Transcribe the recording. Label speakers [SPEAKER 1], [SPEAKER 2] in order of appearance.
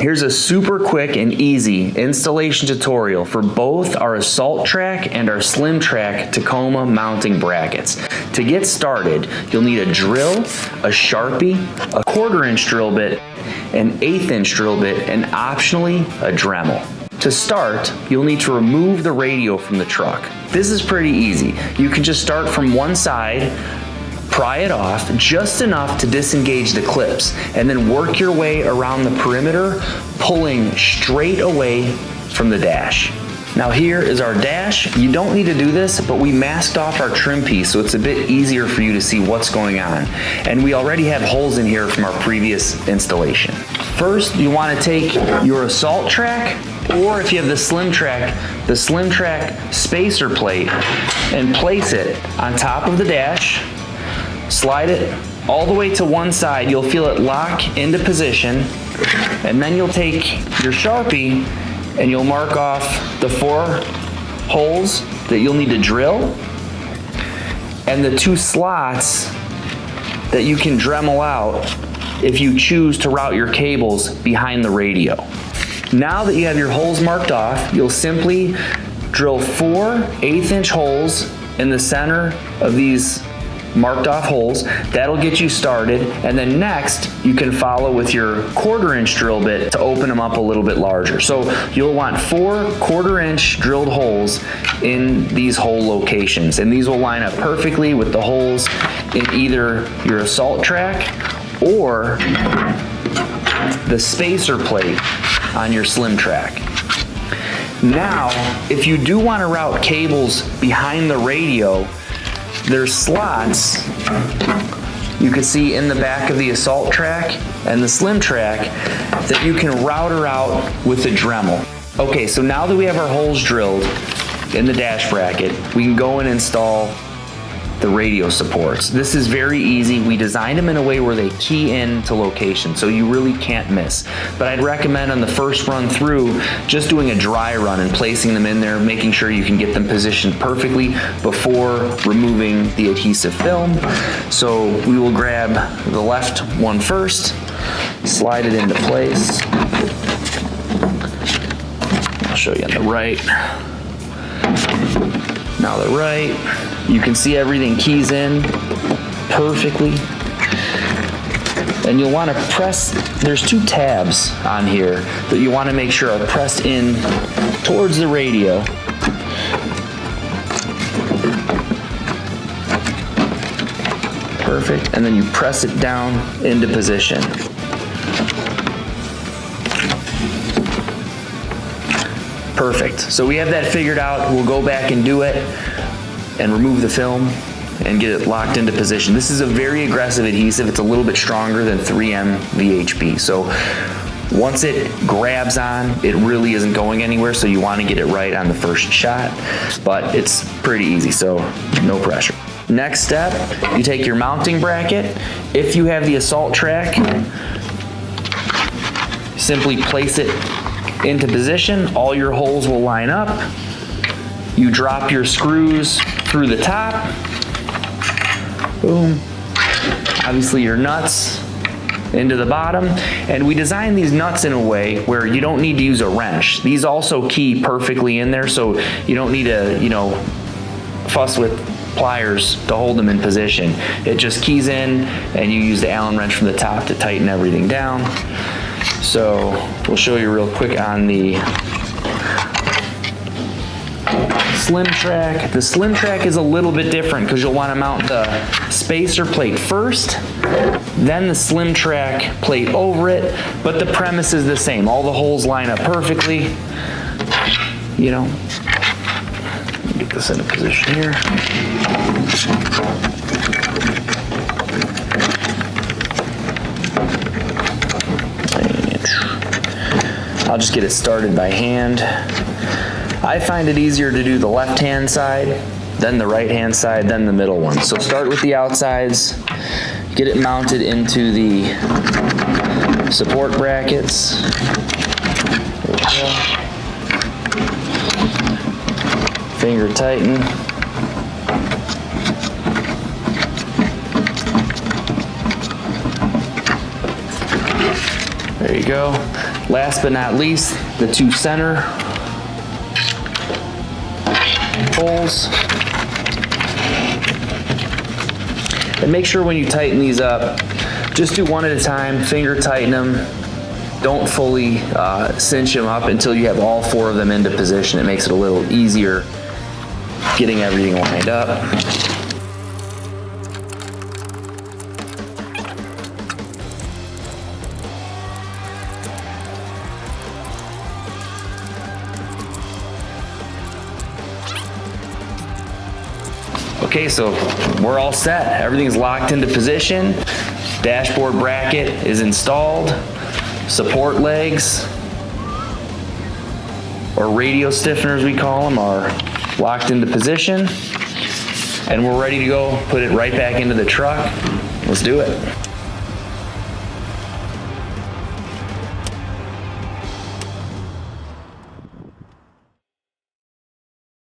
[SPEAKER 1] Here's a super quick and easy installation tutorial for both our Assault Track and our Slim Track Tacoma mounting brackets. To get started, you'll need a drill, a Sharpie, a 1/4" drill bit, an 1/8" drill bit, and optionally a Dremel. To start, you'll need to remove the radio from the truck. This is pretty easy. You can just start from one side, pry it off just enough to disengage the clips, and then work your way around the perimeter, pulling straight away from the dash. Now here is our dash. You don't need to do this, but we masked off our trim piece so it's a bit easier for you to see what's going on. And we already have holes in here from our previous installation. First, you want to take your Assault Track, or if you have the Slim Track spacer plate, and place it on top of the dash. Slide it all the way to one side. You'll feel it lock into position, and then you'll take your Sharpie and you'll mark off the 4 holes that you'll need to drill and the 2 slots that you can Dremel out if you choose to route your cables behind the radio. Now that you have your holes marked off, you'll simply drill 4 1/8" holes in the center of these marked off holes. That'll get you started, and then next you can follow with your 1/4" drill bit to open them up a little bit larger. So you'll want 4 1/4" drilled holes in these hole locations, and these will line up perfectly with the holes in either your Assault Track or the spacer plate on your Slim Track. Now, if you do want to route cables behind the radio, there's slots you can see in the back of the Assault Track and the Slim Track that you can router out with the Dremel. Okay, so now that we have our holes drilled in the dash bracket, we can go and install the radio supports. This is very easy. We designed them in a way where they key in to location, so you really can't miss. But I'd recommend on the first run through, just doing a dry run and placing them in there, making sure you can get them positioned perfectly before removing the adhesive film. So we will grab the left one first, slide it into place. I'll show you on the right. Now the right. You can see everything keys in perfectly. And you'll want to press, there's 2 tabs on here that you want to make sure are pressed in towards the radio. Perfect, and then you press it down into position. Perfect, so we have that figured out. We'll go back and do it and remove the film and get it locked into position. This is a very aggressive adhesive. It's a little bit stronger than 3M VHP. So once it grabs on, it really isn't going anywhere, so you want to get it right on the first shot, but it's pretty easy, so no pressure. Next step, you take your mounting bracket. If you have the Assault Track, simply place it into position. All your holes will line up. You drop your screws through the top. Boom. Obviously your nuts into the bottom. And we designed these nuts in a way where you don't need to use a wrench. These also key perfectly in there, so you don't need to, fuss with pliers to hold them in position. It just keys in, and you use the Allen wrench from the top to tighten everything down. So we'll show you real quick on the Slim Track. The Slim Track is a little bit different because you'll want to mount the spacer plate first, then the Slim Track plate over it, but the premise is the same. All the holes line up perfectly. Let me get this into position here. I'll just get it started by hand. I find it easier to do the left-hand side, then the right-hand side, then the middle one. So start with the outsides, get it mounted into the support brackets. There we go. Finger tighten. There you go. Last but not least, the two center holes. And make sure when you tighten these up, just do one at a time, finger tighten them. Don't fully cinch them up until you have all four of them into position. It makes it a little easier getting everything lined up. Okay, so we're all set. Everything's locked into position. Dashboard bracket is installed. Support legs, or radio stiffeners we call them, are locked into position. And we're ready to go put it right back into the truck. Let's do it.